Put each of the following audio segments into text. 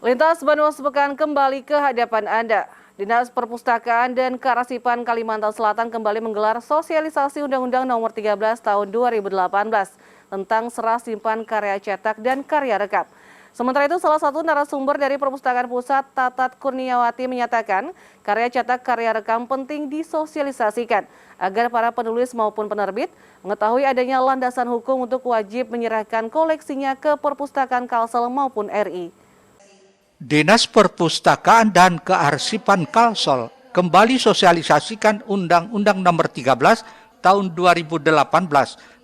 Lintas Banua Sepekan kembali ke hadapan Anda. Dinas Perpustakaan dan Kearsipan Kalimantan Selatan kembali menggelar sosialisasi Undang-Undang Nomor 13 Tahun 2018 tentang serah simpan karya cetak dan karya rekam. Sementara itu, salah satu narasumber dari Perpustakaan Pusat, Tatat Kurniawati, menyatakan karya cetak, karya rekam penting disosialisasikan agar para penulis maupun penerbit mengetahui adanya landasan hukum untuk wajib menyerahkan koleksinya ke Perpustakaan Kalsel maupun RI. Dinas Perpustakaan dan Kearsipan Kalsel kembali sosialisasikan Undang-Undang Nomor 13 Tahun 2018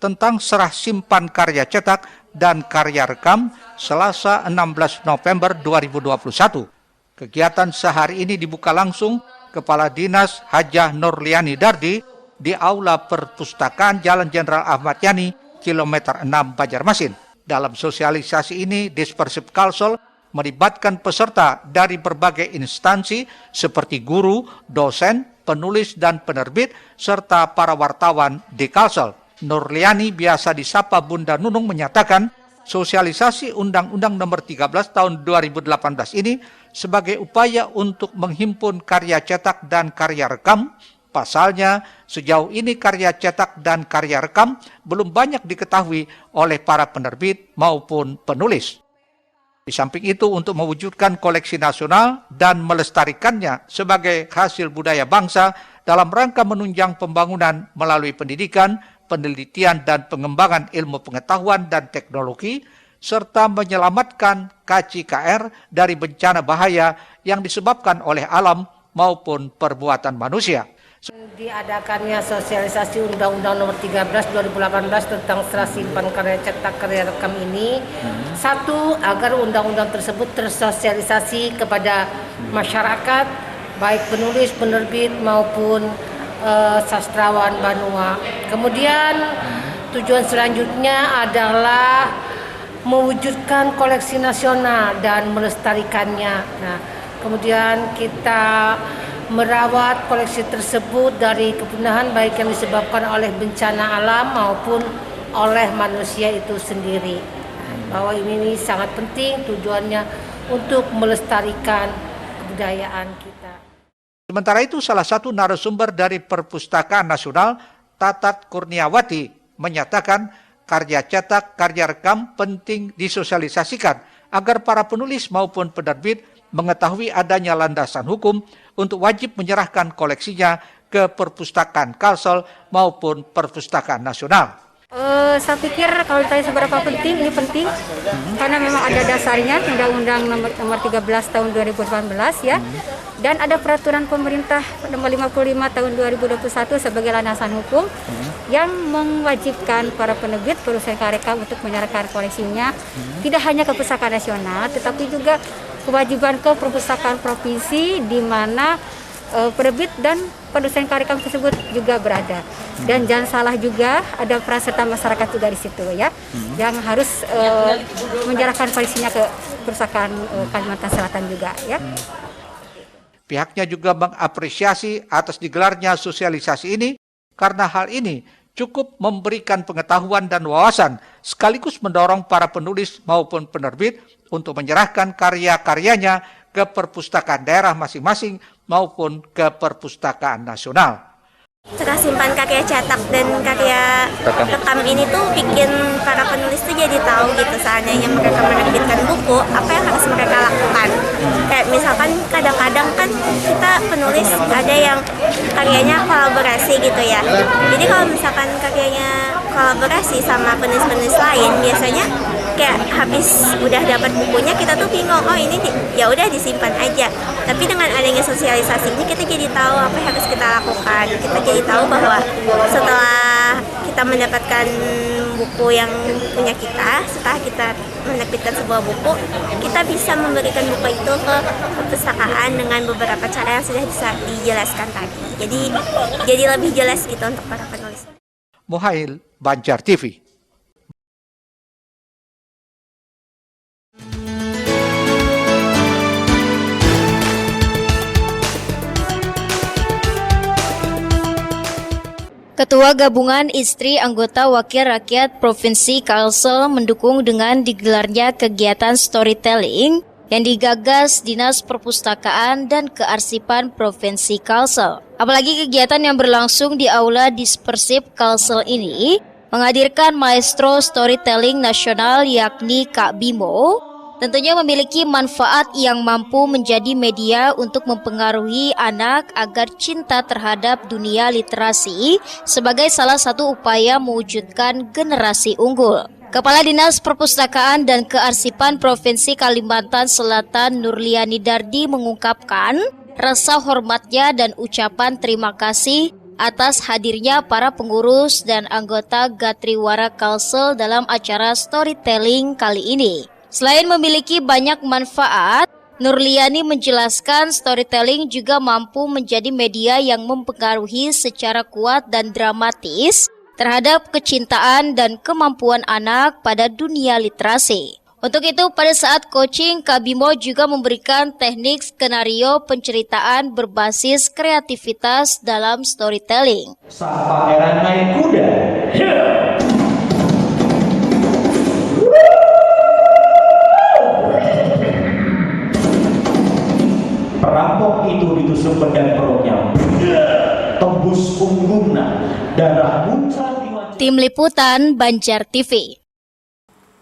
tentang serah simpan karya cetak dan karya rekam Selasa 16 November 2021. Kegiatan sehari ini dibuka langsung Kepala Dinas Hajah Nurliani Dardi di Aula Perpustakaan Jalan Jenderal Ahmad Yani, kilometer 6 Banjarmasin. Dalam sosialisasi ini, Dispersip Kalsel melibatkan peserta dari berbagai instansi seperti guru, dosen, penulis, dan penerbit, serta para wartawan di Kalsel. Nurliani, biasa disapa Bunda Nunung, menyatakan sosialisasi Undang-Undang Nomor 13 Tahun 2018 ini sebagai upaya untuk menghimpun karya cetak dan karya rekam. Pasalnya, sejauh ini karya cetak dan karya rekam belum banyak diketahui oleh para penerbit maupun penulis. Di samping itu, untuk mewujudkan koleksi nasional dan melestarikannya sebagai hasil budaya bangsa dalam rangka menunjang pembangunan melalui pendidikan, penelitian, dan pengembangan ilmu pengetahuan dan teknologi, serta menyelamatkan KCKR dari bencana bahaya yang disebabkan oleh alam maupun perbuatan manusia. Diadakannya sosialisasi Undang-Undang Nomor 13 2018 tentang serah simpan karya cetak, karya rekam ini, satu, agar undang-undang tersebut tersosialisasi kepada masyarakat, baik penulis, penerbit maupun sastrawan Banua. Kemudian tujuan selanjutnya adalah mewujudkan koleksi nasional dan melestarikannya. Nah, kemudian kita merawat koleksi tersebut dari kepunahan baik yang disebabkan oleh bencana alam maupun oleh manusia itu sendiri. Bahwa ini sangat penting, tujuannya untuk melestarikan kebudayaan kita. Sementara itu, salah satu narasumber dari Perpustakaan Nasional, Tatat Kurniawati, menyatakan karya cetak, karya rekam penting disosialisasikan agar para penulis maupun penerbit mengetahui adanya landasan hukum untuk wajib menyerahkan koleksinya ke Perpustakaan Kalsel maupun Perpustakaan Nasional. Saya pikir kalau ditanya seberapa penting, ini penting karena memang ada dasarnya Undang-Undang nomor 13 tahun 2018 ya, dan ada peraturan pemerintah nomor 55 tahun 2021 sebagai landasan hukum yang mewajibkan para penerbit perusahaan karya rekam untuk menyerahkan koleksinya tidak hanya ke Perpustakaan Nasional, tetapi juga kewajiban ke perpustakaan provinsi di mana penerbit dan penulisan karya rekam tersebut juga berada. Dan jangan salah juga ada peran serta masyarakat juga di situ ya, yang harus menyerahkan koleksinya ke Perpustakaan Kalimantan Selatan juga ya. Pihaknya juga mengapresiasi atas digelarnya sosialisasi ini karena hal ini cukup memberikan pengetahuan dan wawasan sekaligus mendorong para penulis maupun penerbit untuk menyerahkan karya-karyanya ke perpustakaan daerah masing-masing maupun ke Perpustakaan Nasional. Serah simpan karya cetak dan karya rekam ini tuh bikin para penulis tuh jadi tahu gitu seandainya mereka menerbitkan buku, apa yang harus mereka lakukan. Kayak misalkan kadang-kadang kan kita penulis ada yang karyanya kolaborasi gitu ya. Jadi kalau misalkan karyanya kolaborasi sama penulis-penulis lain, biasanya kayak habis udah dapat bukunya kita tuh bingung, oh ini ya udah disimpan aja. Tapi dengan adanya sosialisasi ini kita jadi tahu apa yang harus kita lakukan. Kita jadi tahu bahwa setelah kita mendapatkan buku yang punya kita, setelah kita menerbitkan sebuah buku, kita bisa memberikan buku itu ke perpustakaan dengan beberapa cara yang sudah bisa dijelaskan tadi. Jadi lebih jelas gitu untuk para penulis. Muhail, Banjar TV. Ketua Gabungan Istri Anggota Wakil Rakyat Provinsi Kalsel mendukung dengan digelarnya kegiatan storytelling yang digagas Dinas Perpustakaan dan Kearsipan Provinsi Kalsel. Apalagi kegiatan yang berlangsung di Aula Dispersif Kalsel ini menghadirkan maestro storytelling nasional yakni Kak Bimo, tentunya memiliki manfaat yang mampu menjadi media untuk mempengaruhi anak agar cinta terhadap dunia literasi sebagai salah satu upaya mewujudkan generasi unggul. Kepala Dinas Perpustakaan dan Kearsipan Provinsi Kalimantan Selatan Nurliani Dardi mengungkapkan rasa hormatnya dan ucapan terima kasih atas hadirnya para pengurus dan anggota Gatriwara Kalsel dalam acara storytelling kali ini. Selain memiliki banyak manfaat, Nurliani menjelaskan storytelling juga mampu menjadi media yang mempengaruhi secara kuat dan dramatis terhadap kecintaan dan kemampuan anak pada dunia literasi. Untuk itu, pada saat coaching, Kak Bimo juga memberikan teknik skenario penceritaan berbasis kreativitas dalam storytelling. Sang pangeran naik kuda. Perampok itu ditusuk pedang perutnya. Tembus punggungnya. Darah muncrat di wajah. Tim Liputan Banjar TV.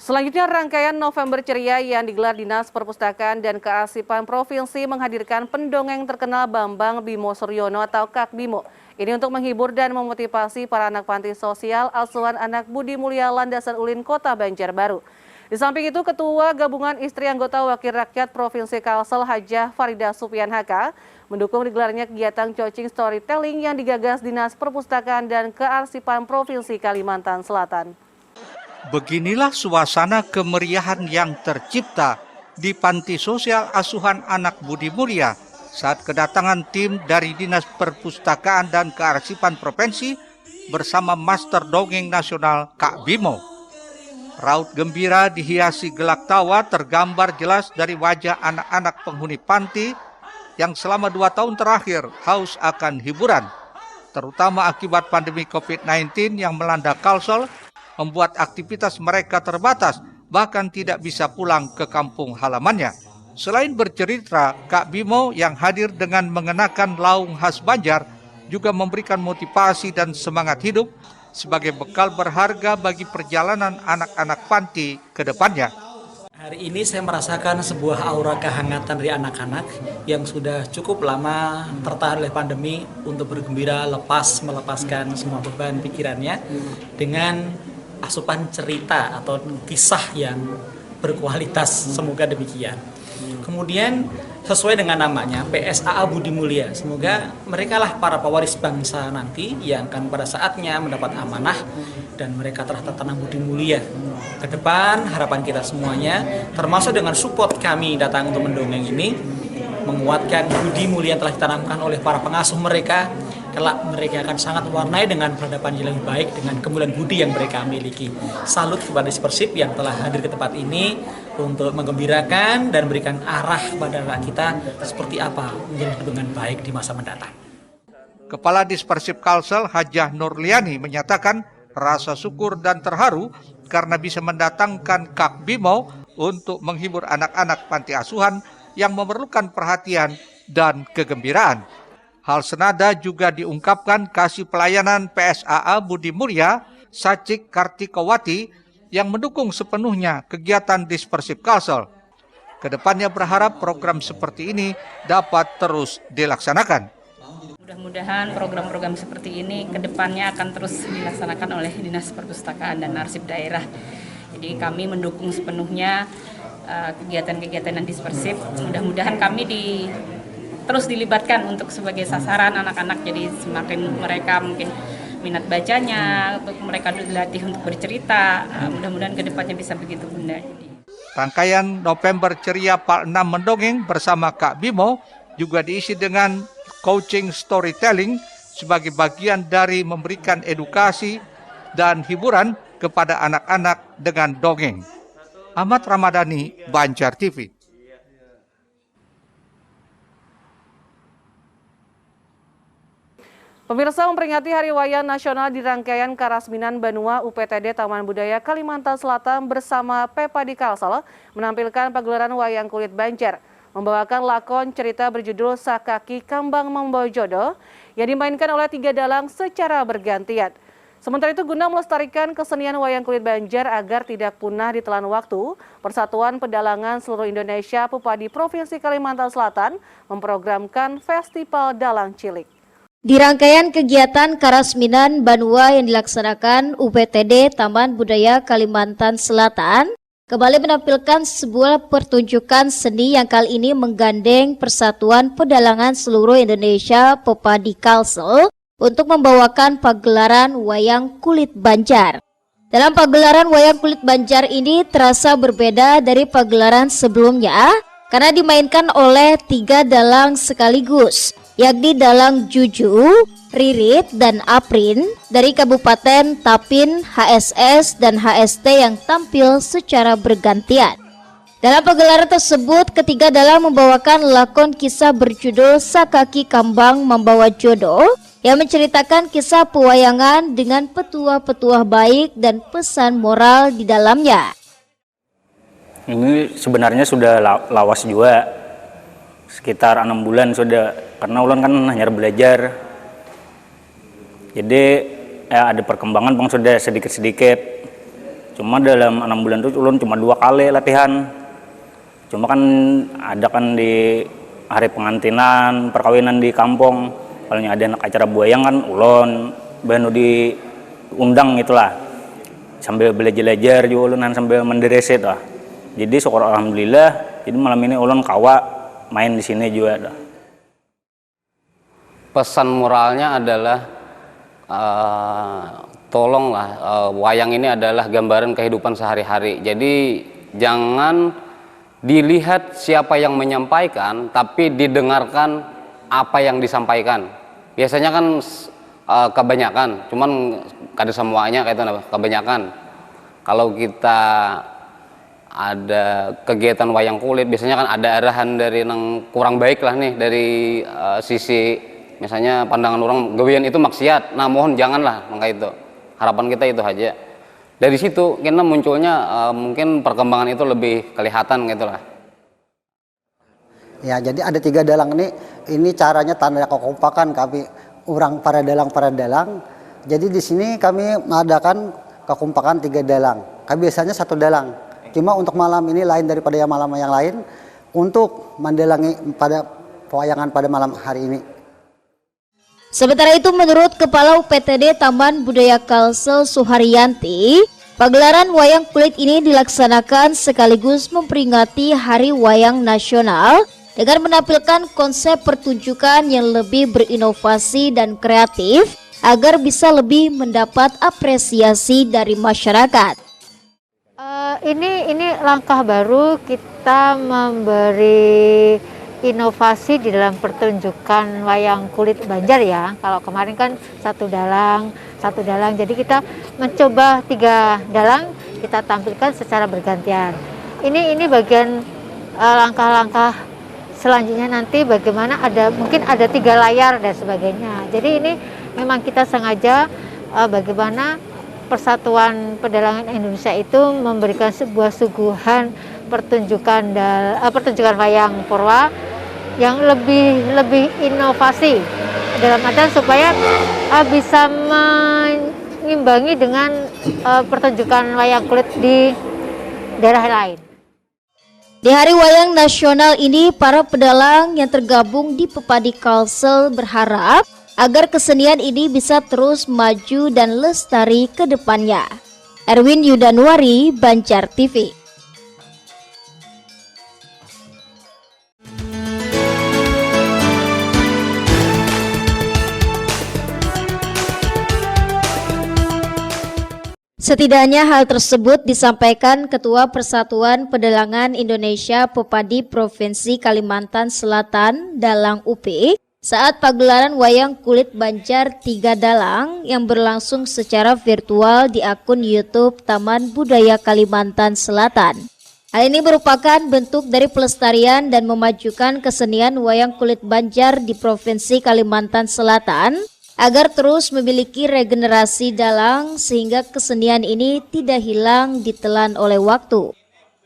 Selanjutnya, rangkaian November Ceria yang digelar Dinas Perpustakaan dan Kearsipan Provinsi menghadirkan pendongeng terkenal Bambang Bimo Suryono atau Kak Bimo. Ini untuk menghibur dan memotivasi para anak panti sosial asuhan anak Budi Mulia Landasan Ulin Kota Banjarbaru. Di samping itu, Ketua Gabungan Istri Anggota Wakil Rakyat Provinsi Kalsel Hajah Farida Supian Haka mendukung digelarnya kegiatan coaching storytelling yang digagas Dinas Perpustakaan dan Kearsipan Provinsi Kalimantan Selatan. Beginilah suasana kemeriahan yang tercipta di Panti Sosial Asuhan Anak Budi Mulia saat kedatangan tim dari Dinas Perpustakaan dan Kearsipan Provinsi bersama Master Dongeng Nasional Kak Bimo. Raut gembira dihiasi gelak tawa tergambar jelas dari wajah anak-anak penghuni panti yang selama 2 tahun terakhir haus akan hiburan, terutama akibat pandemi COVID-19 yang melanda Kalsel, membuat aktivitas mereka terbatas, bahkan tidak bisa pulang ke kampung halamannya. Selain bercerita, Kak Bimo yang hadir dengan mengenakan laung khas Banjar juga memberikan motivasi dan semangat hidup sebagai bekal berharga bagi perjalanan anak-anak panti ke depannya. Hari ini saya merasakan sebuah aura kehangatan dari anak-anak yang sudah cukup lama tertahan oleh pandemi untuk bergembira melepaskan semua beban pikirannya dengan asupan cerita atau kisah yang berkualitas, semoga demikian. Kemudian sesuai dengan namanya PSAA Budi Mulia, semoga mereka lah para pewaris bangsa nanti yang akan pada saatnya mendapat amanah dan mereka telah tertanam budi mulia. Ke depan harapan kita semuanya, termasuk dengan support kami datang untuk mendongeng ini, menguatkan budi mulia yang telah ditanamkan oleh para pengasuh mereka. Kelak mereka akan sangat warnai dengan peradaban yang lebih baik dengan kemuliaan budi yang mereka miliki. Salut kepada Dispersif yang telah hadir ke tempat ini untuk menggembirakan dan berikan arah kepada anak kita seperti apa menjadi dengan baik di masa mendatang. Kepala Dispersif Kalsel Hajah Nurliani menyatakan rasa syukur dan terharu karena bisa mendatangkan Kak Bimo untuk menghibur anak-anak panti asuhan yang memerlukan perhatian dan kegembiraan. Hal senada juga diungkapkan kasih pelayanan PSAA Budi Mulia Sacik Kartikowati yang mendukung sepenuhnya kegiatan Dispersif Kalsel. Kedepannya berharap program seperti ini dapat terus dilaksanakan. Mudah-mudahan program-program seperti ini kedepannya akan terus dilaksanakan oleh Dinas Perpustakaan dan Arsip Daerah. Jadi kami mendukung sepenuhnya kegiatan-kegiatan Dispersif. Mudah-mudahan kami terus dilibatkan untuk sebagai sasaran anak-anak, jadi semakin mereka mungkin minat bacanya, untuk mereka dilatih untuk bercerita. Mudah-mudahan kedepannya bisa begitu, Bunda. Rangkaian November Ceria Part 6 Mendongeng bersama Kak Bimo juga diisi dengan coaching storytelling sebagai bagian dari memberikan edukasi dan hiburan kepada anak-anak dengan dongeng. Ahmad Ramadhani, Banjar TV. Pemirsa, memperingati Hari Wayang Nasional di rangkaian Karasminan Banua UPTD Taman Budaya Kalimantan Selatan bersama Pepadi Kalsel menampilkan pagelaran wayang kulit Banjar, membawakan lakon cerita berjudul Sakaki Kambang Membawa Jodoh yang dimainkan oleh 3 dalang secara bergantian. Sementara itu, guna melestarikan kesenian wayang kulit Banjar agar tidak punah ditelan waktu, Persatuan Pedalangan Seluruh Indonesia Pepadi Provinsi Kalimantan Selatan memprogramkan Festival Dalang Cilik. Di rangkaian kegiatan Karasminan Banua yang dilaksanakan UPTD Taman Budaya Kalimantan Selatan, kembali menampilkan sebuah pertunjukan seni yang kali ini menggandeng Persatuan Pedalangan Seluruh Indonesia Pepadi Kalsel untuk membawakan pagelaran wayang kulit Banjar. Dalam pagelaran wayang kulit Banjar ini terasa berbeda dari pagelaran sebelumnya karena dimainkan oleh 3 dalang sekaligus, yakni dalang Juju, Ririt, dan Aprin dari Kabupaten Tapin, HSS, dan HST yang tampil secara bergantian. Dalam pagelaran tersebut, ketiga dalang membawakan lakon kisah berjudul Sakaki Kambang Membawa Jodoh yang menceritakan kisah pewayangan dengan petuah-petuah baik dan pesan moral di dalamnya. Ini sebenarnya sudah lawas juga, sekitar 6 bulan sudah, karena ulun kan hanya belajar. Jadi ada perkembangan bang sudah sedikit-sedikit. Cuma dalam 6 bulan itu ulun cuma 2 kali latihan. Cuma kan ada kan di hari pengantinan, perkawinan di kampung. Kalau ada anak acara buayang kan ulun baru diundang itulah. Sambil belajar-belajar juga ulunan sambil menderesit lah. Jadi syukur alhamdulillah, jadi malam ini ulun kawa main di sini juga. Pesan moralnya adalah tolonglah, wayang ini adalah gambaran kehidupan sehari-hari. Jadi jangan dilihat siapa yang menyampaikan, tapi didengarkan apa yang disampaikan. Biasanya kan kebanyakan, cuman kada semuanya kayak itu kebanyakan. Kalau kita ada kegiatan wayang kulit, biasanya kan ada arahan dari yang kurang baik lah nih, dari sisi misalnya pandangan orang gawian itu maksiat. Nah mohon janganlah, maka itu harapan kita itu aja. Dari situ kita munculnya mungkin perkembangan itu lebih kelihatan gitulah. Ya, jadi ada 3 dalang ini caranya tanda kekompakan kami orang para dalang. Jadi di sini kami mengadakan kekompakan 3 dalang. Kami biasanya 1 dalang. Cuma untuk malam ini lain daripada yang malam yang lain untuk mendalangi pada pewayangan pada malam hari ini. Sementara itu, menurut Kepala UPTD Taman Budaya Kalsel Suharyanti, pagelaran wayang kulit ini dilaksanakan sekaligus memperingati Hari Wayang Nasional dengan menampilkan konsep pertunjukan yang lebih berinovasi dan kreatif agar bisa lebih mendapat apresiasi dari masyarakat. Ini langkah baru kita memberi inovasi di dalam pertunjukan wayang kulit Banjar ya. Kalau kemarin kan satu dalang. Jadi kita mencoba 3 dalang kita tampilkan secara bergantian. Ini bagian langkah-langkah selanjutnya nanti bagaimana mungkin ada 3 layar dan sebagainya. Jadi ini memang kita sengaja bagaimana Persatuan Pedalangan Indonesia itu memberikan sebuah suguhan pertunjukan wayang Purwa yang lebih inovasi dalam artian supaya bisa mengimbangi dengan pertunjukan wayang kulit di daerah lain. Di Hari Wayang Nasional ini, para pedalang yang tergabung di Pepadi Kalsel berharap agar kesenian ini bisa terus maju dan lestari ke depannya. Erwin Yudanuari, Banjar TV. Setidaknya hal tersebut disampaikan Ketua Persatuan Pedalangan Indonesia Pepadi Provinsi Kalimantan Selatan, Dalang UP, saat pagelaran wayang kulit Banjar 3 dalang yang berlangsung secara virtual di akun YouTube Taman Budaya Kalimantan Selatan. Hal ini merupakan bentuk dari pelestarian dan memajukan kesenian wayang kulit Banjar di Provinsi Kalimantan Selatan agar terus memiliki regenerasi dalang sehingga kesenian ini tidak hilang ditelan oleh waktu.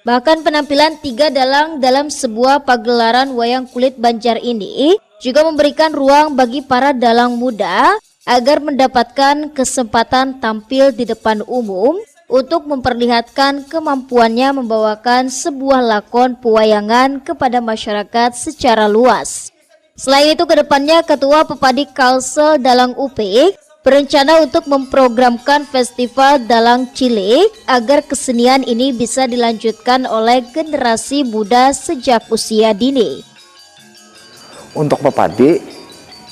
Bahkan penampilan 3 dalang dalam sebuah pagelaran wayang kulit Banjar ini juga memberikan ruang bagi para dalang muda agar mendapatkan kesempatan tampil di depan umum untuk memperlihatkan kemampuannya membawakan sebuah lakon pewayangan kepada masyarakat secara luas. Selain itu, kedepannya Ketua Pepadi Kalsel Dalang UPIK berencana untuk memprogramkan Festival Dalang Cilik agar kesenian ini bisa dilanjutkan oleh generasi muda sejak usia dini. Untuk Pepadi,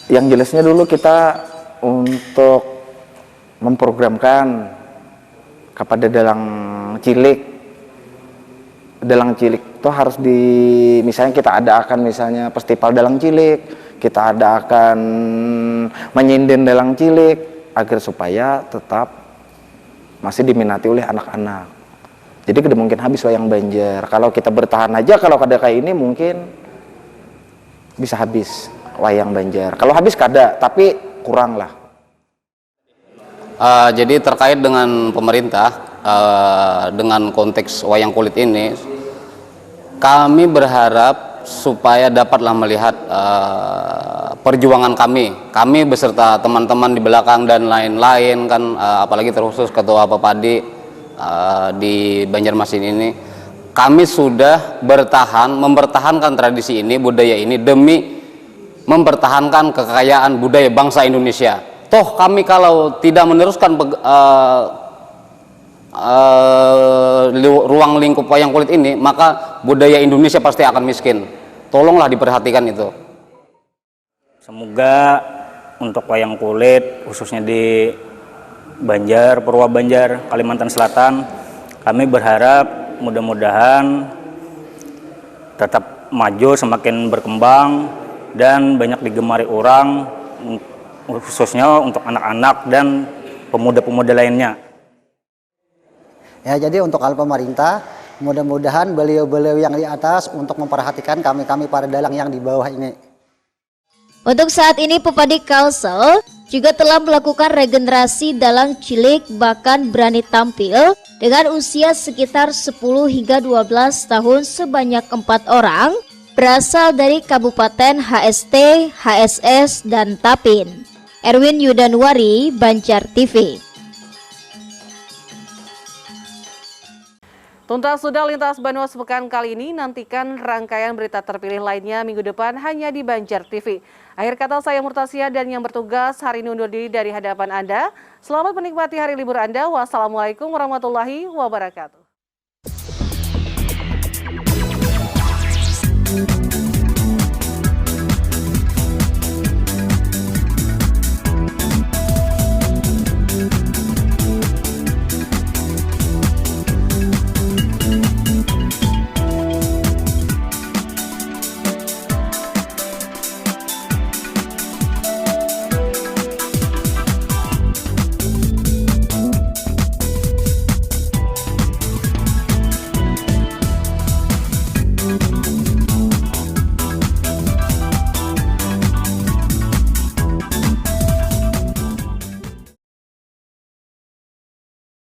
yang jelasnya dulu kita untuk memprogramkan kepada dalang cilik. Dalang cilik itu harus misalnya kita adakan misalnya festival dalang cilik, kita adakan menyinden dalang cilik agar supaya tetap masih diminati oleh anak-anak. Jadi tidak mungkin habis wayang Banjar. Kalau kita bertahan aja, kalau ada kayak ini mungkin bisa habis wayang Banjar. Kalau habis kada, tapi kurang lah. Jadi terkait dengan pemerintah, dengan konteks wayang kulit ini, kami berharap supaya dapatlah melihat perjuangan kami beserta teman-teman di belakang dan lain-lain kan, apalagi terkhusus Ketua Pepadi di Banjarmasin ini, kami sudah mempertahankan tradisi ini, budaya ini demi mempertahankan kekayaan budaya bangsa Indonesia. Toh kami kalau tidak meneruskan ruang lingkup wayang kulit ini, maka budaya Indonesia pasti akan miskin. Tolonglah diperhatikan itu. Semoga untuk wayang kulit khususnya di Banjar, Purwa Banjar, Kalimantan Selatan, kami berharap mudah-mudahan tetap maju, semakin berkembang dan banyak digemari orang, khususnya untuk anak-anak dan pemuda-pemuda lainnya. Ya, jadi untuk hal pemerintah, mudah-mudahan beliau-beliau yang di atas untuk memperhatikan kami-kami para dalang yang di bawah ini. Untuk saat ini Pepadi Kalsel juga telah melakukan regenerasi dalang cilik, bahkan berani tampil dengan usia sekitar 10 hingga 12 tahun sebanyak 4 orang berasal dari Kabupaten HST, HSS, dan Tapin. Erwin Yudanwari, Banjar TV. Tuntas sudah lintas Banua sepekan kali ini, nantikan rangkaian berita terpilih lainnya minggu depan hanya di Banjar TV. Akhir kata saya Murtasia dan yang bertugas hari ini undur diri dari hadapan Anda. Selamat menikmati hari libur Anda. Wassalamualaikum warahmatullahi wabarakatuh.